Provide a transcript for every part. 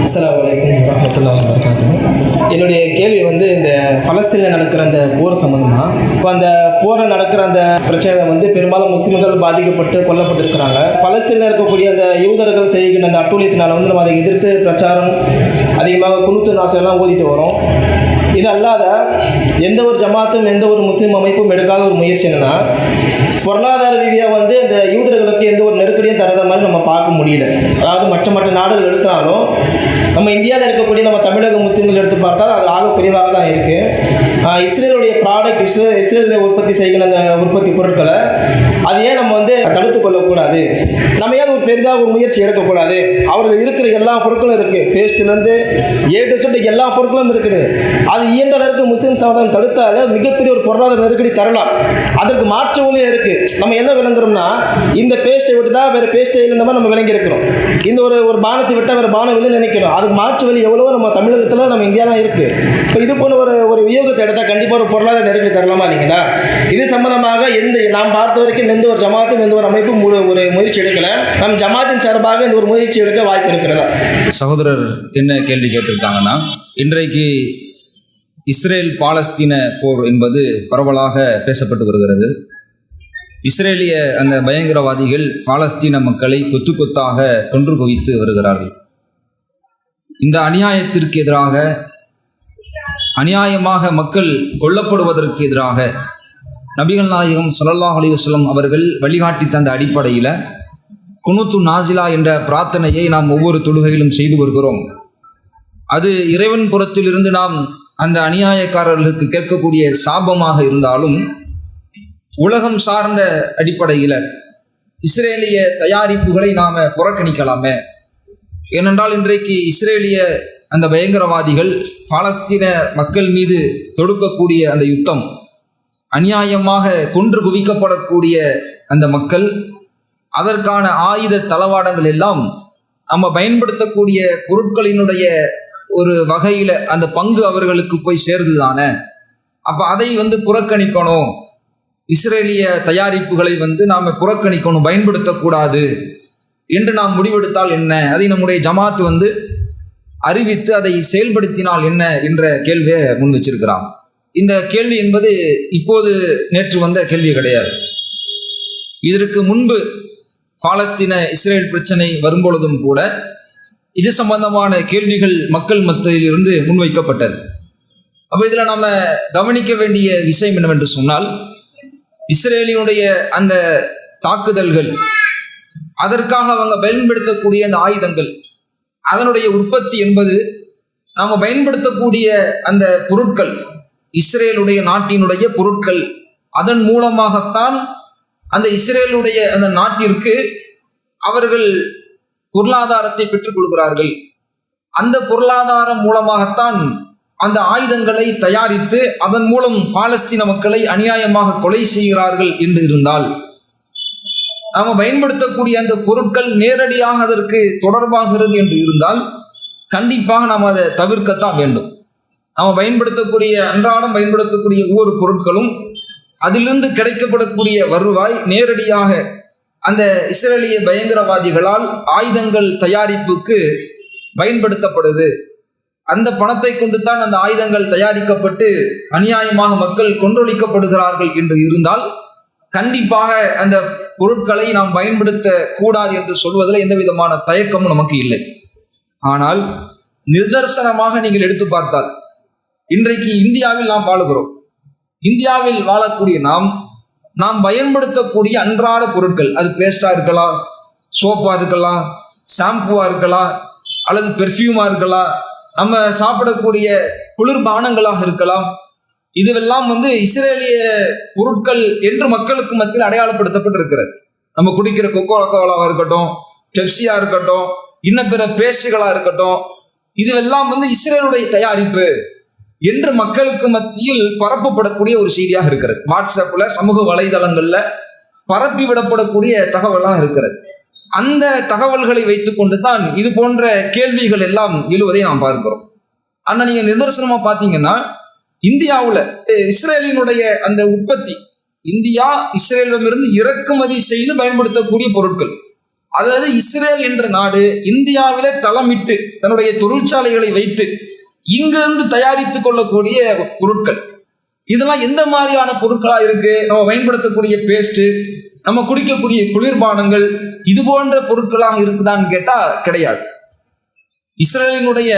அஸ்ஸலாமு அலைக்கும் வரஹ்மத்துல்லாஹி வபரகாத்துஹு. என்னுடைய கேள்வி இந்த பலஸ்தீனில் நடக்கிற அந்த போர் சம்மந்தமாக. இப்போ அந்த போரில் நடக்கிற அந்த பிரச்சனை பெரும்பாலும் முஸ்லிம்கள் பாதிக்கப்பட்டு கொல்லப்பட்டிருக்கிறாங்க. பலஸ்தீனில் இருக்கக்கூடிய அந்த யூதர்கள் செய்கின்ற அந்த அட்டூழியத்தினால் நம்ம அதை எதிர்த்து பிரச்சாரம் அதிகமாக குனுத்து நாசெல்லாம் ஓதிட்டு வரோம். இது அல்லாத எந்த ஒரு ஜமாத்தும் எந்த ஒரு முஸ்லீம் அமைப்பும் எடுக்காத ஒரு முயற்சி என்னென்னா, பொருளாதார ரீதியாக இந்த யூதர்களுக்கு எந்த ஒரு நெருக்கடியும் தரத மாதிரி நம்ம பார்க்க முடியல. அதாவது மற்ற நாடுகள் எடுத்தாலும் நம்ம இந்தியாவில் இருக்கக்கூடிய நம்ம தமிழக முஸ்லீம்கள் எடுத்து பார்த்தால் அது ஆக பெரியவாக தான் இருக்குது. இஸ்ரேலுடைய ப்ராடக்ட் இஸ்ரேலில் உற்பத்தி செய்கிற அந்த உற்பத்தி பொருட்களை அது ஏன் நம்ம தடுத்து கொள்ளக்கூடாது? நம்ம ஏன் ஒரு பெரிதாக ஒரு முயற்சி எடுக்கக்கூடாது? அவர்கள் இருக்கிற எல்லா பொருட்களும் இருக்குது, பேஸ்ட்லேருந்து ஏட்டு சொட்டு எல்லா பொருட்களும் இருக்குது. அது இயன்ற அளவுக்கு முஸ்லீம் சமுதாயம் தடுத்தால மிகப்பெரிய ஒரு பொருளாதார நெருக்கடி தரலாம். அதற்கு மாற்று வழியும் இருக்குது. நம்ம என்ன விளங்குறோம்னா, இந்த பேஸ்ட்டை விட்டுட்டா வேறு பேஸ்ட்டை இல்லைன்னா நம்ம விளங்கி இருக்கிறோம். இந்த ஒரு பானத்தை விட்டால் வேறு பானம் இல்லைன்னு நினைக்கிறோம். அதுக்கு மாற்று வழி எவ்வளவோ நம்ம தமிழகத்தில் நம்ம இந்தியாவில் இருக்குது. இப்போ இது போன்ற ஒரு வியோகத்தை எடுத்தால் கண்டிப்பாக ஒரு பொருளாதார நெருக்கடி தரலாமா இல்லைங்களா? இது சம்பந்தமாக நாம் பார்த்த வரைக்கும் எந்த ஒரு ஜமாத்தும் எந்த ஒரு அமைப்பும் ஒரு முயற்சி எடுக்கல. நம் ஜமாத்தின் சார்பாக இந்த ஒரு முயற்சி எடுக்க வாய்ப்பு இருக்கிறதா? சகோதரர் என்ன கேள்வி கேட்டிருக்காங்கன்னா, இன்றைக்கு இஸ்ரேல் பாலஸ்தீன போர் என்பது பரவலாக பேசப்பட்டு வருகிறது. இஸ்ரேலிய அந்த பயங்கரவாதிகள் பாலஸ்தீன மக்களை கொத்து கொத்தாக கொன்று குவித்து வருகிறார்கள். இந்த அநியாயத்திற்கு எதிராக, அநியாயமாக மக்கள் கொல்லப்படுவதற்கு எதிராக நபிகள் நாயகம் ஸல்லல்லாஹு அலைஹி வஸல்லம் அவர்கள் வழிகாட்டி தந்த அடிப்படையில் குனூத்து நாசிலா என்ற பிரார்த்தனையை நாம் ஒவ்வொரு தொழுகையிலும் செய்து வருகிறோம். அது இறைவன் புறத்திலிருந்து நாம் அந்த அநியாயக்காரர்களுக்கு கேட்கக்கூடிய சாபமாக இருந்தாலும், உலகம் சார்ந்த அடிப்படையில் இஸ்ரேலிய தயாரிப்புகளை நாம் புறக்கணிக்கலாமே. ஏனென்றால் இன்றைக்கு இஸ்ரேலிய அந்த பயங்கரவாதிகள் பாலஸ்தீன மக்கள் மீது தொடுக்கக்கூடிய அந்த யுத்தம், அநியாயமாக கொன்று குவிக்கப்படக்கூடிய அந்த மக்கள், அதற்கான ஆயுத தளவாடங்கள் எல்லாம் நம்ம பயன்படுத்தக்கூடிய பொருட்களினுடைய ஒரு வகையில் அந்த பங்கு அவர்களுக்கு போய் சேர்ந்துதானே. அப்போ அதை புறக்கணிக்கணும், இஸ்ரேலிய தயாரிப்புகளை நாம் புறக்கணிக்கணும், பயன்படுத்தக்கூடாது என்று நாம் முடிவெடுத்தால் என்ன? அதை நம்முடைய ஜமாத் அறிவித்து அதை செயல்படுத்தினால் என்ன என்ற கேள்வியை முன் வச்சிருக்கிறாங்க. இந்த கேள்வி என்பது இப்போது நேற்று வந்த கேள்வி கிடையாது. இதற்கு முன்பு பாலஸ்தீன இஸ்ரேல் பிரச்சனை வரும்பொழுதும் கூட இது சம்பந்தமான கேள்விகள் மக்கள் மத்தியில் இருந்து முன்வைக்கப்பட்டது. அப்போ இதில் நம்ம கவனிக்க வேண்டிய விஷயம் என்னவென்று சொன்னால், இஸ்ரேலினுடைய அந்த தாக்குதல்கள், அதற்காக அவங்க பயன்படுத்தக்கூடிய அந்த ஆயுதங்கள், அதனுடைய உற்பத்தி என்பது நாம் பயன்படுத்தக்கூடிய அந்த பொருட்கள், இஸ்ரேலுடைய நாட்டினுடைய பொருட்கள், அதன் மூலமாகத்தான் அந்த இஸ்ரேலுடைய அந்த நாட்டிற்கு அவர்கள் பொருளாதாரத்தை பெற்றுக் கொள்கிறார்கள். அந்த பொருளாதாரம் மூலமாகத்தான் அந்த ஆயுதங்களை தயாரித்து அதன் மூலம் பாலஸ்தீன மக்களை அநியாயமாக கொலை செய்கிறார்கள் என்று இருந்தால், நாம் பயன்படுத்தக்கூடிய அந்த பொருட்கள் நேரடியாக அதற்கு தொடர்பாகிறது என்று இருந்தால் கண்டிப்பாக நாம் அதை தவிர்க்கத்தான் வேண்டும். நாம் பயன்படுத்தக்கூடிய, அன்றாடம் பயன்படுத்தக்கூடிய ஒவ்வொரு பொருட்களும் அதிலிருந்து கிடைக்கப்படக்கூடிய வருவாய் நேரடியாக அந்த இஸ்ரேலிய பயங்கரவாதிகளால் ஆயுதங்கள் தயாரிப்புக்கு பயன்படுத்தப்படுது. அந்த பணத்தை கொண்டு தான் அந்த ஆயுதங்கள் தயாரிக்கப்பட்டு அநியாயமாக மக்கள் கொன்றொழிக்கப்படுகிறார்கள் என்று இருந்தால் கண்டிப்பாக அந்த பொருட்களை நாம் பயன்படுத்த கூடாது என்று சொல்வதில் எந்த விதமான தயக்கமும் நமக்கு இல்லை. ஆனால் நிதர்சனமாக நீங்கள் எடுத்து பார்த்தால், இன்றைக்கு இந்தியாவில் நாம் வாழுகிறோம். இந்தியாவில் வாழக்கூடிய நாம் பயன்படுத்தக்கூடிய அன்றாட பொருட்கள், அது பேஸ்டா இருக்கலாம், சோப்பா இருக்கலாம், ஷாம்புவா இருக்கலாம், அல்லது பெர்ஃப்யூமா இருக்கலாம், நம்ம சாப்பிடக்கூடிய குளிர்பானங்களாக இருக்கலாம், இதுவெல்லாம் இஸ்ரேலிய பொருட்கள் என்று மக்களுக்கு மத்தியில் அடையாளப்படுத்தப்பட்டிருக்கிறது. நம்ம குடிக்கிற கொக்கோ கோலாவாக இருக்கட்டும், பெப்சியா இருக்கட்டும், இன்னும் பிற பேஸ்டுகளா இருக்கட்டும், இதுவெல்லாம் இஸ்ரேலுடைய தயாரிப்பு என்று மக்களுக்கு மத்தியில் பரப்பப்படக்கூடிய ஒரு செய்தியாக இருக்கிறது. வாட்ஸ்அப்ல, சமூக வலைதளங்கள்ல பரப்பி விடப்படக்கூடிய தகவலாக இருக்கிறது. அந்த தகவல்களை வைத்துக்கொண்டு தான் இது போன்ற கேள்விகள் எல்லாம் எழுவதை நாம் பார்க்கிறோம். ஆனால் நீங்க நிதர்சனமா பார்த்தீங்கன்னா, இந்தியாவில் இஸ்ரேலினுடைய அந்த உற்பத்தி, இந்தியா இஸ்ரேலிடமிருந்து இறக்குமதி செய்து பயன்படுத்தக்கூடிய பொருட்கள், அல்லது இஸ்ரேல் என்ற நாடு இந்தியாவிலே தளமிட்டு தன்னுடைய தொழிற்சாலைகளை வைத்து இங்கிருந்து தயாரித்துக் கொள்ளக்கூடிய பொருட்கள், இதெல்லாம் எந்த மாதிரியான பொருட்களா இருக்கு? நம்ம பயன்படுத்தக்கூடிய பேஸ்ட், நம்ம குடிக்கக்கூடிய குளிர்பானங்கள், இது போன்ற பொருட்களாக இருக்குதான்னு கேட்டா கிடையாது. இஸ்ரேலினுடைய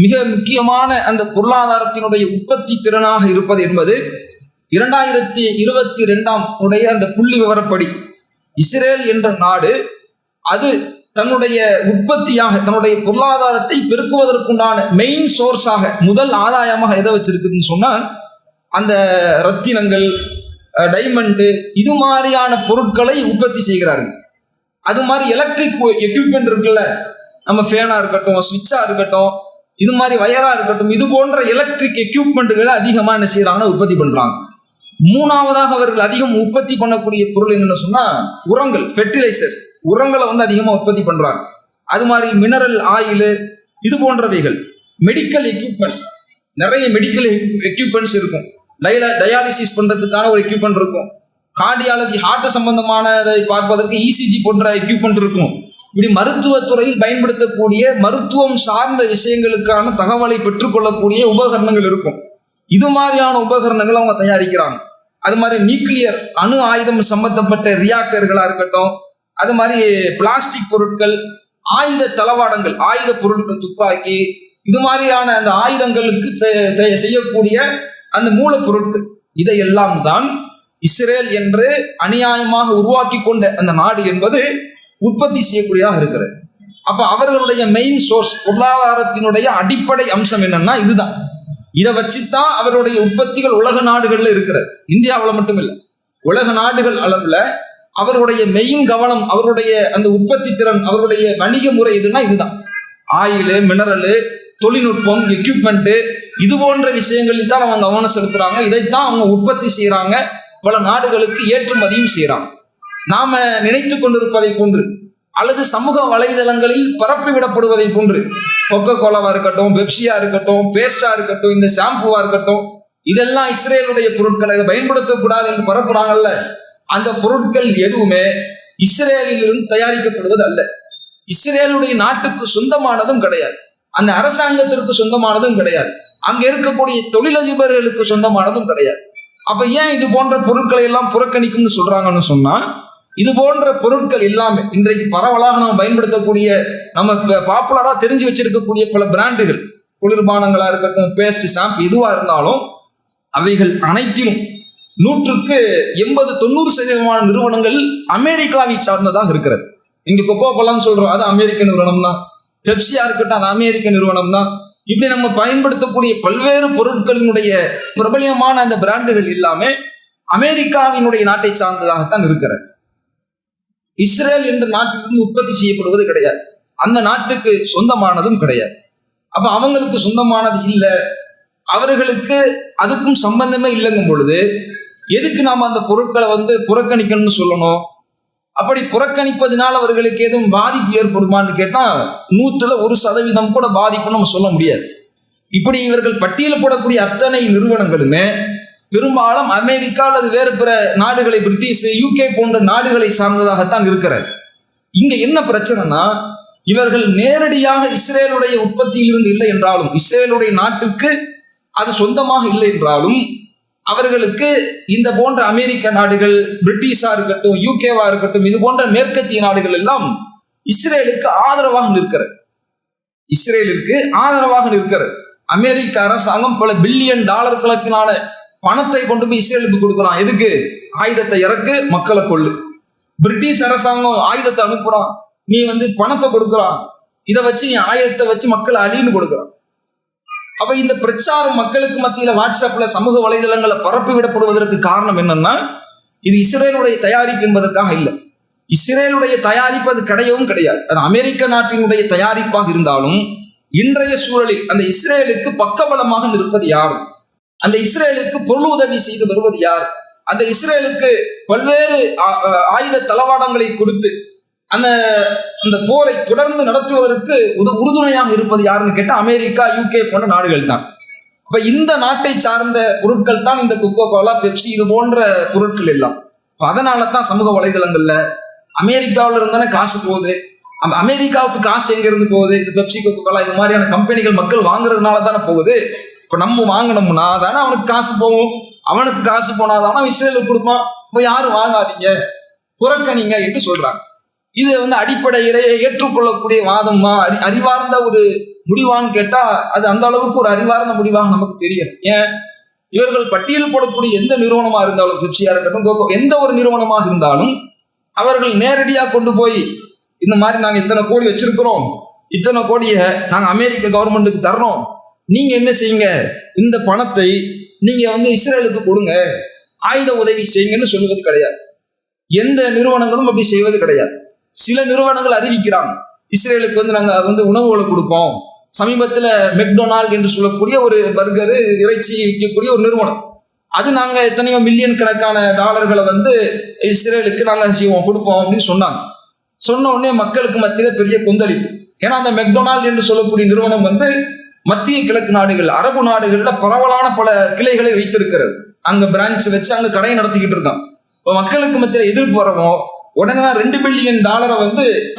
மிக முக்கியமான அந்த பொருளாதாரத்தினுடைய உற்பத்தி திறனாக இருப்பது என்பது 2022 உடைய அந்த புள்ளி விவரப்படி இஸ்ரேல் என்ற நாடு அது தன்னுடைய உற்பத்தியாக தன்னுடைய பொருளாதாரத்தை பெருக்குவதற்குண்டான மெயின் சோர்ஸாக முதல் ஆதாயமாக எதை வச்சிருக்குதுன்னு சொன்னா அந்த ரத்தினங்கள், டைமண்டு, இது மாதிரியான பொருட்களை உற்பத்தி செய்கிறார்கள். அது மாதிரி எலக்ட்ரிக் எக்யூப்மெண்ட் இருக்குல்ல, நம்ம ஃபேனா இருக்கட்டும், ஸ்விட்சா இருக்கட்டும், இது மாதிரி வயரா இருக்கட்டும், இது போன்ற எலக்ட்ரிக் எக்யூப்மெண்ட்டுகளை அதிகமாக என்ன செய்யறாங்கன்னா உற்பத்தி பண்றாங்க. மூணாவதாக அவர்கள் அதிகம் உற்பத்தி பண்ணக்கூடிய பொருள் என்னன்னு சொன்னா உரங்கள், ஃபெர்டிலைசர்ஸ், உரங்களை அதிகமாக உற்பத்தி பண்றாங்க. அது மாதிரி மினரல் ஆயில், இது போன்றவைகள். மெடிக்கல் எக்யூப்மெண்ட்ஸ், நிறைய மெடிக்கல் எக்யூப்மெண்ட்ஸ் இருக்கும். டயாலிசிஸ் பண்றதுக்கான ஒரு எக்யூப்மெண்ட் இருக்கும். கார்டியாலஜி, ஹார்ட் சம்பந்தமானதை பார்ப்பதற்கு இசிஜி போன்ற எக்யூப்மெண்ட் இருக்கும். இப்படி மருத்துவத்துறையில் பயன்படுத்தக்கூடிய மருத்துவம் சார்ந்த விஷயங்களுக்கான தகவலை பெற்றுக்கொள்ளக்கூடிய உபகரணங்கள் இருக்கும். இது மாதிரியான உபகரணங்கள் அவங்க தயாரிக்கிறாங்க. அது மாதிரி நியூக்ளியர் அணு ஆயுதம் சம்பந்தப்பட்ட ரியாக்டர்களா இருக்கட்டும், அது மாதிரி பிளாஸ்டிக் பொருட்கள், ஆயுத தளவாடங்கள், ஆயுத பொருட்கள், துப்பாக்கி, இது மாதிரியான அந்த ஆயுதங்களுக்கு செய்யக்கூடிய அந்த மூலப்பொருட்கள், இதையெல்லாம் தான் இஸ்ரேல் என்று அநியாயமாக உருவாக்கி கொண்ட அந்த நாடு என்பது உற்பத்தி செய்யக்கூடியதாக இருக்கிறது. அப்ப அவர்களுடைய மெயின் சோர்ஸ், பொருளாதாரத்தினுடைய அடிப்படை அம்சம் என்னன்னா இதுதான். இதை வச்சுதான் அவருடைய உற்பத்திகள் உலக நாடுகள்ல இருக்கிறது. இந்தியாவில் மட்டும் இல்லை, உலக நாடுகள் அளவுல அவருடைய மெயின் கவனம், அவருடைய அந்த உற்பத்தி திறன், அவருடைய வணிக முறை எதுனா இதுதான். ஆயில், மினரலு, தொழில்நுட்பம், எக்யூப்மெண்ட், இது போன்ற விஷயங்களில் தான் அவங்க கவனம் செலுத்துறாங்க. இதைத்தான் அவங்க உற்பத்தி செய்யறாங்க, பல நாடுகளுக்கு ஏற்றுமதியும் செய்யறாங்க. நாம நினைத்து கொண்டிருப்பதை போன்று அல்லது சமூக வலைதளங்களில் பரப்பிவிடப்படுவதை போன்று கொக்கோ கோலாவா இருக்கட்டும், பெப்சியா இருக்கட்டும், பேஸ்டா இருக்கட்டும், இந்த ஷாம்புவா இருக்கட்டும், இதெல்லாம் இஸ்ரேலுடைய பொருட்களை பயன்படுத்தக்கூடாது என்று பரப்புறாங்கல்ல, அந்த பொருட்கள் எதுவுமே இஸ்ரேலில் இருந்து தயாரிக்கப்படுவது அல்ல. இஸ்ரேலுடைய நாட்டுக்கு சொந்தமானதும் கிடையாது, அந்த அரசாங்கத்திற்கு சொந்தமானதும் கிடையாது, அங்க இருக்கக்கூடிய தொழிலதிபர்களுக்கு சொந்தமானதும் கிடையாது. அப்ப ஏன் இது போன்ற பொருட்களை எல்லாம் புறக்கணிக்கும்னு சொல்றாங்கன்னு சொன்னா, இது போன்ற பொருட்கள் எல்லாமே இன்றைக்கு பரவலாக நம்ம பயன்படுத்தக்கூடிய, நம்ம பாப்புலரா தெரிஞ்சு வச்சிருக்கக்கூடிய பல பிராண்டுகள், குளிர்பானங்களா இருக்கட்டும், பேஸ்ட், ஷாம்பு, எதுவா இருந்தாலும் அவைகள் அனைத்திலும் 100க்கு 80-90% நிறுவனங்கள் அமெரிக்காவை சார்ந்ததாக இருக்கிறது. இங்க கொக்கோ கோலான்னு சொல்றோம், அது அமெரிக்க நிறுவனம் தான். பெப்சியா இருக்கட்டும், அது அமெரிக்க நிறுவனம் தான். இப்படி நம்ம பயன்படுத்தக்கூடிய பல்வேறு பொருட்களினுடைய பிரபலியமான அந்த பிராண்டுகள் எல்லாமே அமெரிக்காவினுடைய நாட்டை சார்ந்ததாகத்தான் இருக்கிறது. இஸ்ரேல் என்ற நாட்டிலிருந்து உற்பத்தி செய்யப்படுவது கிடையாது, அந்த நாட்டுக்கு சொந்தமானதும் கிடையாது. அப்ப அவங்களுக்கு சொந்தமானது இல்லை, அவர்களுக்கு அதுக்கும் சம்பந்தமே இல்லைங்கும் பொழுது எதுக்கு நாம அந்த பொருட்களை புறக்கணிக்கணும்னு சொல்லணும்? அப்படி புறக்கணிப்பதனால் அவர்களுக்கு எதுவும் பாதிப்பு ஏற்படுமான்னு கேட்டா 100% கூட பாதிப்புன்னு நம்ம சொல்ல முடியாது. இப்படி இவர்கள் பட்டியல் போடக்கூடிய அத்தனை நிறுவனங்களுமே பெரும்பாலும் அமெரிக்கா அல்லது வேறு பிற நாடுகளை, பிரிட்டிஷ், யூகே போன்ற நாடுகளை சார்ந்ததாகத்தான் இருக்கிறது. இங்க என்ன பிரச்சனைனா, இவர்கள் நேரடியாக இஸ்ரேலுடைய உற்பத்தியிலிருந்து இல்லை என்றாலும், இஸ்ரேலுடைய நாட்டுக்கு அது சொந்தமாக இல்லை என்றாலும், அவர்களுக்கு இந்த போன்ற அமெரிக்க நாடுகள், பிரிட்டிஷா இருக்கட்டும், யூகேவா இருக்கட்டும், இது போன்ற மேற்கத்திய நாடுகள் எல்லாம் இஸ்ரேலுக்கு ஆதரவாக நிற்கிறது. இஸ்ரேலுக்கு ஆதரவாக நிற்கிறது. அமெரிக்க அரசாங்கம் பல பில்லியன் டாலர் கணக்கிலான பணத்தை கொண்டு போய் இஸ்ரேலுக்கு கொடுக்குறான். எதுக்கு? ஆயுதத்தை இறக்கு, மக்களை கொள்ளு. பிரிட்டிஷ் அரசாங்கம் ஆயுதத்தை அனுப்புறான், நீ பணத்தை கொடுக்குறான், இதை வச்சு நீ ஆயுதத்தை வச்சு மக்களை அழின்னு கொடுக்குறான். அப்ப இந்த பிரச்சாரம் மக்களுக்கு மத்தியில வாட்ஸ்அப்ல, சமூக வலைதளங்களை பரப்பி விடப்படுவதற்கு காரணம் என்னன்னா, இது இஸ்ரேலுடைய தயாரிப்பு என்பதற்காக இல்லை. இஸ்ரேலுடைய தயாரிப்பு அது கிடையவும் கிடையாது. அது அமெரிக்க நாட்டினுடைய தயாரிப்பாக இருந்தாலும் இன்றைய சூழலில் அந்த இஸ்ரேலுக்கு பக்கபலமாக நிற்பது யார்? அந்த இஸ்ரேலுக்கு பொருள் உதவி செய்து வருவது யார்? அந்த இஸ்ரேலுக்கு பல்வேறு ஆயுத தளவாடங்களை கொடுத்து அந்த போரை தொடர்ந்து நடத்துவதற்கு உறுதுணையாக இருப்பது யாருன்னு கேட்டா அமெரிக்கா, யூகே போன்ற நாடுகள் தான். அப்ப இந்த நாட்டை சார்ந்த பொருட்கள் தான் இந்த கொக்கோ கோலா, பெப்சி, இது போன்ற பொருட்கள் எல்லாம். அதனால தான் சமூக வலைதளங்கள்ல அமெரிக்காவில் இருந்தானே காசு போகுது. அமெரிக்காவுக்கு காசு எங்க இருந்து போகுது? இது பெப்சி, கோகோகோலா இது மாதிரியான கம்பெனிகள் மக்கள் வாங்குறதுனால தானே போகுது. இப்போ நம்ம வாங்கினோம்னா தானே அவனுக்கு காசு போகும். அவனுக்கு காசு போனாதானே இஸ்ரேலுக்கு கொடுப்பான். இப்போ யாரும் வாங்காதீங்க, புறக்கணிங்க என்று சொல்றாங்க. இது அடிப்படையிலேயே ஏற்றுக்கொள்ளக்கூடிய வாதமா, அறிவார்ந்த ஒரு முடிவான்னு கேட்டா அது அந்த அளவுக்கு ஒரு அறிவார்ந்த முடிவாக நமக்கு தெரியல. ஏன், இவர்கள் பட்டியல் போடக்கூடிய எந்த நிறுவனமா இருந்தாலும், பெப்சியா இருக்கட்டும், எந்த ஒரு நிறுவனமாக இருந்தாலும், அவர்கள் நேரடியாக கொண்டு போய் இந்த மாதிரி நாங்க இத்தனை கோடி வச்சிருக்கிறோம், இத்தனை கோடியை நாங்க அமெரிக்க கவர்மெண்ட்டுக்கு தர்றோம், நீங்க என்ன செய்யுங்க, இந்த பணத்தை நீங்க இஸ்ரேலுக்கு கொடுங்க, ஆயுத உதவி செய்யுங்கன்னு சொல்வது கிடையாது. எந்த நிறுவனங்களும் அப்படி செய்வது கிடையாது. சில நிறுவனங்கள் அறிவிக்கிறாங்க, இஸ்ரேலுக்கு நாங்க உணவுகளை கொடுப்போம். சமீபத்தில் மெக்டொனால்ட் என்று சொல்லக்கூடிய ஒரு பர்கரு, இறைச்சி விற்கக்கூடிய ஒரு நிறுவனம், அது நாங்க எத்தனையோ மில்லியன் கணக்கான டாலர்களை இஸ்ரேலுக்கு நாங்க செய்வோம், கொடுப்போம் அப்படின்னு சொன்னாங்க. சொன்ன உடனே மக்களுக்கு மத்தியில பெரிய கொந்தளிப்பு. ஏன்னா அந்த மெக்டொனால்ட் என்று சொல்லக்கூடிய நிறுவனம் மத்திய கிழக்கு நாடுகள், அரபு நாடுகள்ல பரவலான பல கிளைகளை வைத்திருக்கிறது. அங்க பிரான்ச் வச்சு அங்க கடையை நடத்திக்கிட்டு இருக்கான். இப்போ மக்களுக்கு மத்தியில எதிர்ப்பு வரவும் உடனே நான் $2 பில்லியன்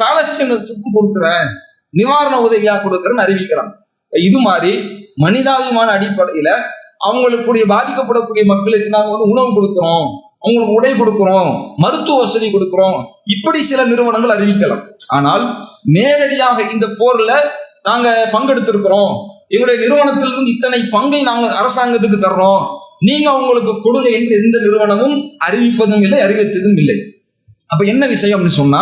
பாலஸ்தீனத்துக்கு கொடுக்குறேன், நிவாரண உதவியா கொடுக்குறேன்னு அறிவிக்கிறான். இது மாதிரி மனிதாபிமான அடிப்படையில அவங்களுக்குடைய பாதிக்கப்படக்கூடிய மக்களுக்கு நாங்கள் உணவு கொடுக்குறோம், அவங்களுக்கு உடை கொடுக்குறோம், மருத்துவ வசதி கொடுக்குறோம், இப்படி சில நிறுவனங்கள் அறிவிக்கலாம். ஆனால் நேரடியாக இந்த போர்ல நாங்க பங்கெடுத்திருக்கிறோம், எங்களுடைய நிறுவனத்திலிருந்து இத்தனை பங்கை நாங்க அரசாங்கத்துக்கு தர்றோம், நீங்க அவங்களுக்கு கொடுங்க என்று எந்த நிறுவனமும் அறிவிப்பதும் இல்லை, அறிவித்ததும் இல்லை. அப்ப என்ன விஷயம்னு சொன்னா,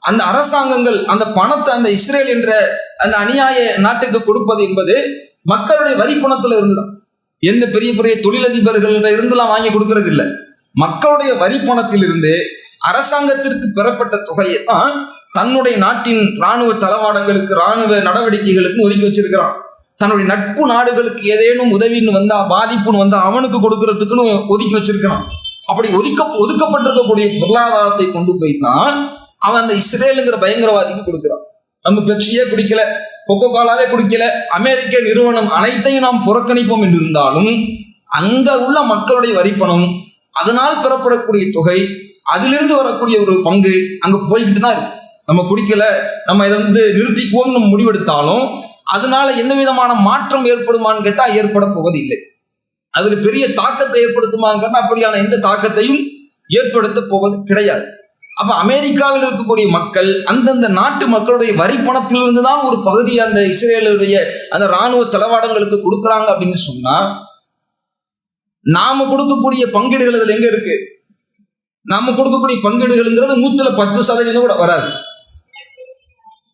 அந்த அரசாங்கங்கள் அந்த பணத்தை அந்த இஸ்ரேல் என்ற அந்த அநியாய நாட்டுக்கு கொடுப்பது என்பது மக்களுடைய வரி பணத்துல இருந்துதான். எந்த பெரிய பெரிய தொழிலதிபர்கள இருந்துலாம் வாங்கி கொடுக்கறது இல்லை, மக்களுடைய வரி பணத்திலிருந்து அரசாங்கத்திற்கு பெறப்பட்ட தொகையை தான் தன்னுடைய நாட்டின் இராணுவ தளவாடங்களுக்கு, இராணுவ நடவடிக்கைகளுக்கு ஒதுக்கி வச்சிருக்கிறான். தன்னுடைய நட்பு நாடுகளுக்கு ஏதேனும் உதவின்னு வந்தா, பாதிப்புன்னு வந்தா அவனுக்கு கொடுக்கறதுக்குன்னு ஒதுக்கி வச்சிருக்கிறான். அப்படி ஒதுக்கப்பட்டிருக்கக்கூடிய பொருளாதாரத்தை கொண்டு போய் தான் அவன் அந்த இஸ்ரேலுங்கிற பயங்கரவாதிக்கு கொடுக்கிறான். நம்ம பெப்சியே குடிக்கல, கோகோகோலாவே குடிக்கல, அமெரிக்க நிறுவனம் அனைத்தையும் நாம் புறக்கணிப்போம் என்று இருந்தாலும் அங்க உள்ள மக்களுடைய வரிப்பணம், அதனால் பெறப்படக்கூடிய தொகை, அதிலிருந்து வரக்கூடிய ஒரு பங்கு அங்க போய்கிட்டு தான் இருக்கு. நம்ம குடிக்கல, நம்ம இதை நிறுத்திக்குவோம் நம்ம முடிவெடுத்தாலும் அதனால எந்த விதமான மாற்றம் ஏற்படுமான்னு கேட்டா ஏற்பட போவது இல்லை. அதுல பெரிய தாக்கத்தை ஏற்படுத்துமான்னு கேட்டா அப்படியான எந்த தாக்கத்தையும் ஏற்படுத்த போவது கிடையாது. அப்ப அமெரிக்காவில் இருக்கக்கூடிய மக்கள் அந்தந்த நாட்டு மக்களுடைய வரி பணத்திலிருந்து தான் ஒரு பகுதி அந்த இஸ்ரேலுடைய அந்த இராணுவ தளவாடங்களுக்கு கொடுக்குறாங்க அப்படின்னு சொன்னா, நாம கொடுக்கக்கூடிய பங்கீடுகள் அதுல எங்க இருக்கு? நாம கொடுக்கக்கூடிய பங்கீடுகள்ங்கிறது 110% கூட வராது.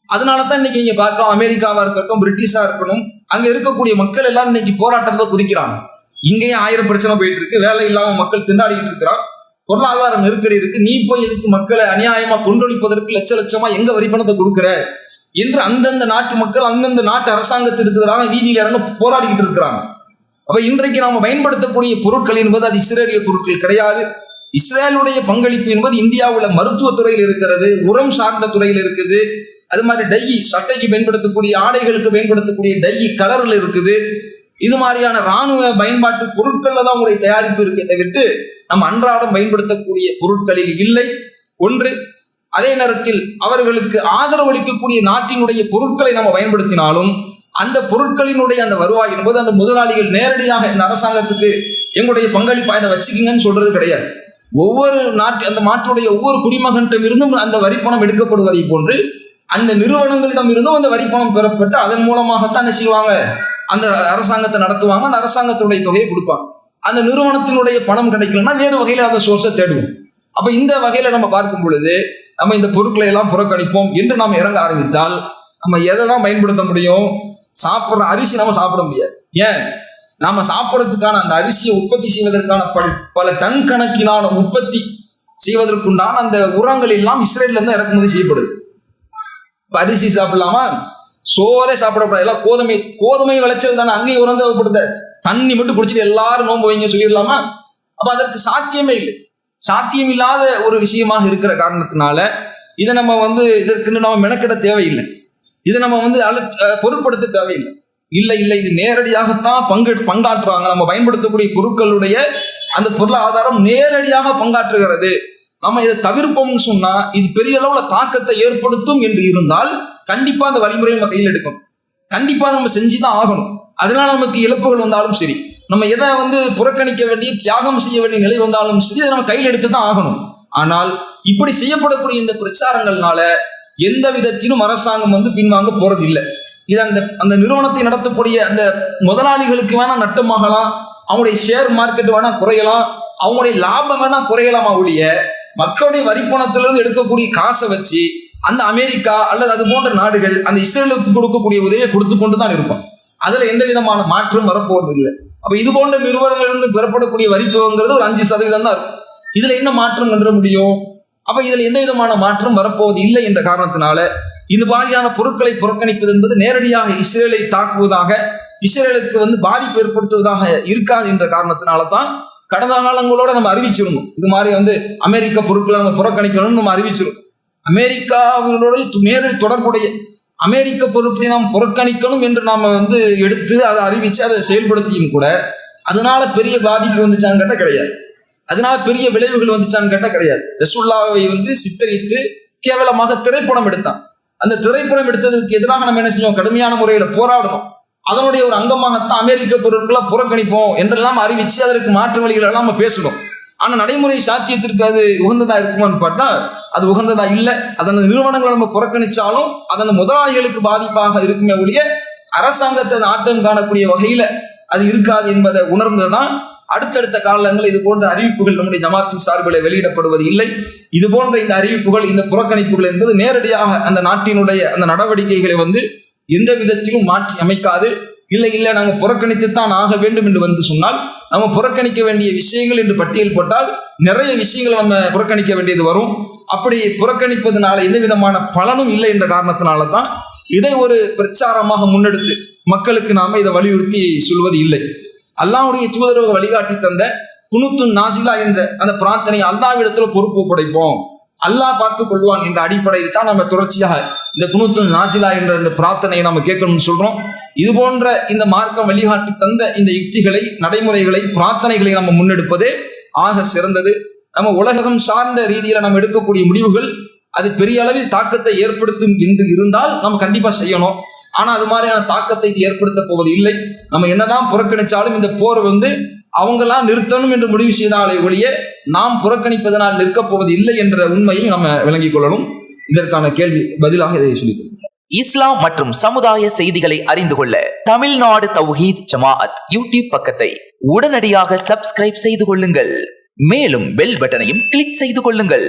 அதனாலதான் இன்னைக்கு நீங்க பார்க்கலாம், அமெரிக்காவா இருக்கட்டும், பிரிட்டிஷா இருக்கணும், அங்க இருக்கக்கூடிய மக்கள் எல்லாம் இன்னைக்கு போராட்டத்தை குதிக்கிறாங்க. இங்கேயும் 1000 பிரச்சனை போயிட்டு இருக்கு, வேலை இல்லாம மக்கள் திண்டாடிட்டு இருக்கிறான், பொருளாதார நெருக்கடி இருக்கு, நீ போய் எதுக்கு மக்களை அநியாயமா கொண்டொழிப்பதற்கு லட்ச லட்சமா எங்க வரி பணத்தை கொடுக்குற என்று அந்தந்த நாட்டு மக்கள் அந்தந்த நாட்டு அரசாங்கத்திற்கு எதிராக வீதியில இறங்க போராடிக்கிட்டு இருக்கிறாங்க. அப்ப இன்றைக்கு நாம பயன்படுத்தக்கூடிய பொருட்கள் என்பது அது இஸ்ரேலிய பொருட்கள் கிடையாது. இஸ்ரேலுடைய பங்களிப்பு என்பது இந்தியாவுல மருத்துவத்துறையில் இருக்கிறது, உரம் சார்ந்த துறையில் இருக்குது, அது மாதிரி டை, சட்டைக்கு பயன்படுத்தக்கூடிய, ஆடைகளுக்கு பயன்படுத்தக்கூடிய டை கலர்ல இருக்குது. இது மாதிரியான இராணுவ பயன்பாட்டு பொருட்கள்ல தான் உங்களுடைய தயாரிப்பு இருக்கே தவிர்த்து நம்ம அன்றாடம் பயன்படுத்தக்கூடிய பொருட்களில் இல்லை. ஒன்று, அதே நேரத்தில் அவர்களுக்கு ஆதரவு அளிக்கக்கூடிய நாட்டினுடைய பொருட்களை நம்ம பயன்படுத்தினாலும் அந்த பொருட்களினுடைய அந்த வருவாய் என்பது அந்த முதலாளிகள் நேரடியாக இந்த அரசாங்கத்துக்கு எங்களுடைய பங்களிப்பா இதை வச்சுக்கிங்கன்னு சொல்றது கிடையாது. ஒவ்வொரு அந்த நாட்டுடைய ஒவ்வொரு குடிமகனிடம் இருந்தும் அந்த வரிப்பணம் எடுக்கப்படுவதை போன்று அந்த நிறுவனங்களிடம் இருந்தும் அந்த வரிப்பணம் பெறப்பட்டு அதன் மூலமாகத்தான் என்ன செய்வாங்க, அந்த அரசாங்கத்தை நடத்துவாங்க, அந்த அரசாங்கத்துடைய தொகையை கொடுப்பாங்க. அந்த நிறுவனத்தினுடைய பணம் கிடைக்கலன்னா வேறு வகையில அந்த சோர்ஸை தேடுவோம். அப்ப இந்த வகையில நம்ம பார்க்கும் பொழுது நம்ம இந்த பொருட்களை எல்லாம் புறக்கணிப்போம் என்று நாம் இறங்க ஆரம்பித்தால் நம்ம எதை தான் பயன்படுத்த முடியும்? சாப்பிட்ற அரிசி நம்ம சாப்பிட முடியாது. ஏன், நாம சாப்பிட்றதுக்கான அந்த அரிசியை உற்பத்தி செய்வதற்கான பல டன் கணக்கிலான உற்பத்தி செய்வதற்குண்டான அந்த உரங்கள் எல்லாம் இஸ்ரேல்ல இருந்து இறக்குமதி செய்யப்படுது. இப்ப அரிசி சாப்பிடலாமா? சோறே சாப்பிடக்கூடாது, எல்லாம் கோதுமை விளைச்சல் தானே, அங்கேயும் உரம் தேவைப்படுது. தண்ணி மட்டும் குடிச்சிட்டு எல்லாரும் நோன்பு வைங்க சொல்லிடலாமா? அப்ப அதற்கு சாத்தியமே இல்லை. சாத்தியம் இல்லாத ஒரு விஷயமாக இருக்கிற காரணத்தினால இதை நம்ம இதற்கு நம்ம மெனக்கிட தேவையில்லை, இதை நம்ம பொருட்படுத்த தேவையில்லை. இல்லை, இது நேரடியாகத்தான் பங்காற்றுவாங்க. நம்ம பயன்படுத்தக்கூடிய பொருட்களுடைய அந்த பொருளாதாரம் நேரடியாக பங்காற்றுகிறது. நம்ம இதை தவிர்ப்போம்னு சொன்னா இது பெரிய அளவுல தாக்கத்தை ஏற்படுத்தும் என்று இருந்தால் கண்டிப்பா அந்த வழிமுறையை நம்ம கையில் எடுக்கணும். கண்டிப்பா நம்ம செஞ்சுதான் ஆகணும். அதனால நமக்கு இழப்புகள் வந்தாலும் சரி, நம்ம எதை புறக்கணிக்க வேண்டிய தியாகம் செய்ய வேண்டிய நிலை வந்தாலும் சரி, அதை நம்ம கையில் எடுத்து தான் ஆகணும். ஆனால் இப்படி செய்யப்படக்கூடிய இந்த பிரச்சாரங்கள்னால எந்த விதத்திலும் அரசாங்கம் பின்வாங்க போறது இல்லை. இது அந்த நிறுவனத்தை நடத்தக்கூடிய அந்த முதலாளிகளுக்கு வேணா நட்டமாகலாம், அவங்களுடைய ஷேர் மார்க்கெட் வேணா குறையலாம், அவங்களுடைய லாபம் வேணா குறையலாமா ஒழிய மக்களுடைய வரிப்பணத்திலிருந்து எடுக்கக்கூடிய காசை வச்சு அந்த அமெரிக்கா அல்லது அது போன்ற நாடுகள் அந்த இஸ்ரேலுக்கு கொடுக்கக்கூடிய உதவியை கொடுத்து கொண்டு தான் இருக்கும். அதுல எந்த விதமான மாற்றம் வரப்போறது இல்லை. அப்ப இது போன்ற நிறுவனங்களிலிருந்து பெறப்படக்கூடிய வரித்துவங்கிறது ஒரு 5% தான் இருக்கும். இதுல என்ன மாற்றம் கண்டுற முடியும்? அப்ப இதுல எந்த விதமான மாற்றம் வரப்போவது இல்லை என்ற காரணத்தினால இந்த மாதிரியான பொருட்களை புறக்கணிப்பது என்பது நேரடியாக இஸ்ரேலை தாக்குவதாக, இஸ்ரேலுக்கு பாதிப்பு ஏற்படுத்துவதாக இருக்காது என்ற காரணத்தினால தான் கடந்த காலங்களோட நம்ம அறிவிச்சிருந்தோம். இது மாதிரி அமெரிக்க பொருட்களை நம்ம புறக்கணிக்கணும்னு நம்ம அறிவிச்சிருந்தோம். அமெரிக்காவோட நேரடி தொடர்புடைய அமெரிக்க பொருட்களை நாம் புறக்கணிக்கணும் என்று நாம எடுத்து அதை அறிவிச்சு அதை செயல்படுத்தியும் கூட அதனால பெரிய பாதிப்பு வந்துச்சான்னு கேட்டால் கிடையாது. அதனால பெரிய விளைவுகள் வந்துச்சான்னு கேட்டால் கிடையாது. ரசூலுல்லாஹ்வை சித்தரித்து கேவலமாக திரைப்படம் எடுத்தான். அந்த திரைப்படம் எடுத்ததற்கு எதிராக நம்ம என்ன செஞ்சோம்? கடுமையான முறையில் போராடணும். அதனுடைய ஒரு அங்கமாகத்தான் அமெரிக்க பொருட்களை புறக்கணிப்போம் என்றெல்லாம் அறிவிச்சு அதற்கு மாற்று வழிகள் எல்லாம் நம்ம பேசணும். ஆனால் நடைமுறை சாத்தியத்திற்கு அது உகந்ததா இருக்குமான்னு பார்த்தா அது உகந்ததா இல்லை. அதன் நிறுவனங்களை நம்ம புறக்கணிச்சாலும் அதன் முதலாளிகளுக்கு பாதிப்பாக இருக்குமே ஒழிய அரசாங்கத்தை ஆட்டம் காணக்கூடிய வகையில அது இருக்காது என்பதை உணர்ந்துதான் அடுத்தடுத்த காலங்களில் இது போன்ற அறிவிப்புகள் நம்முடைய ஜமாத்தின் சார்பில் வெளியிடப்படுவது இல்லை. இது போன்ற இந்த அறிவிப்புகள், இந்த புறக்கணிப்புகள் என்பது நேரடியாக அந்த நாட்டினுடைய அந்த நடவடிக்கைகளை எந்த விதத்திலும் மாற்றி அமைக்காது. இல்லை நாங்கள் புறக்கணித்துத்தான் ஆக வேண்டும் என்று சொன்னால் நம்ம புறக்கணிக்க வேண்டிய விஷயங்கள் என்று பட்டியல் போட்டால் நிறைய விஷயங்களை நம்ம புறக்கணிக்க வேண்டியது வரும். அப்படி புறக்கணிப்பதனால எந்த விதமான பலனும் இல்லை என்ற காரணத்தினால தான் இதை ஒரு பிரச்சாரமாக முன்னெடுத்து மக்களுக்கு நாம இதை வலியுறுத்தி சொல்வது இல்லை. அல்லாஹ்வுடைய தூதர் வழிகாட்டி தந்த குனூத்து நாசிலா என்ற அந்த பிரார்த்தனை அல்லாஹ்விடத்துல பொறுப்பு ஒப்படைப்போம், அல்லாஹ் பார்த்துக் கொள்வான் என்ற அடிப்படையில் தான் நம்ம தொடர்ச்சியாக இந்த குனூத்து நாசிலா என்ற இந்த பிரார்த்தனையை நம்ம கேட்கணும்னு சொல்றோம். இது போன்ற இந்த மார்க்கம் வழிகாட்டி தந்த இந்த யுக்திகளை, நடைமுறைகளை, பிரார்த்தனைகளை நம்ம முன்னெடுப்பதே ஆக சிறந்தது. நம்ம உலகம் சார்ந்த ரீதியில நம்ம எடுக்கக்கூடிய முடிவுகள் அது பெரிய அளவில் தாக்கத்தை ஏற்படுத்தும் என்று இருந்தால் நம்ம கண்டிப்பா செய்யணும். ஆனா அது மாதிரியான தாக்கத்தை இது ஏற்படுத்த போவது இல்லை. நம்ம என்னதான் புறக்கணிச்சாலும் இந்த போர் அவங்களாம் நிறுத்தணும் என்று முடிவு செய்தாலே ஒழிய நாம் புறக்கணிப்பதனால் நிற்கப் போவது இல்லை என்ற உண்மையை நம்ம விளங்கிக் கொள்ளணும். இதற்கான கேள்வி பதிலாக இதை சொல்லிக் இஸ்லாம் மற்றும் சமுதாய செய்திகளை அறிந்து கொள்ள தமிழ்நாடு தௌஹீத் ஜமாஅத் யூடியூப் பக்கத்தை உடனடியாக சப்ஸ்கிரைப் செய்து கொள்ளுங்கள். மேலும் பெல் பட்டனையும் கிளிக் செய்து கொள்ளுங்கள்.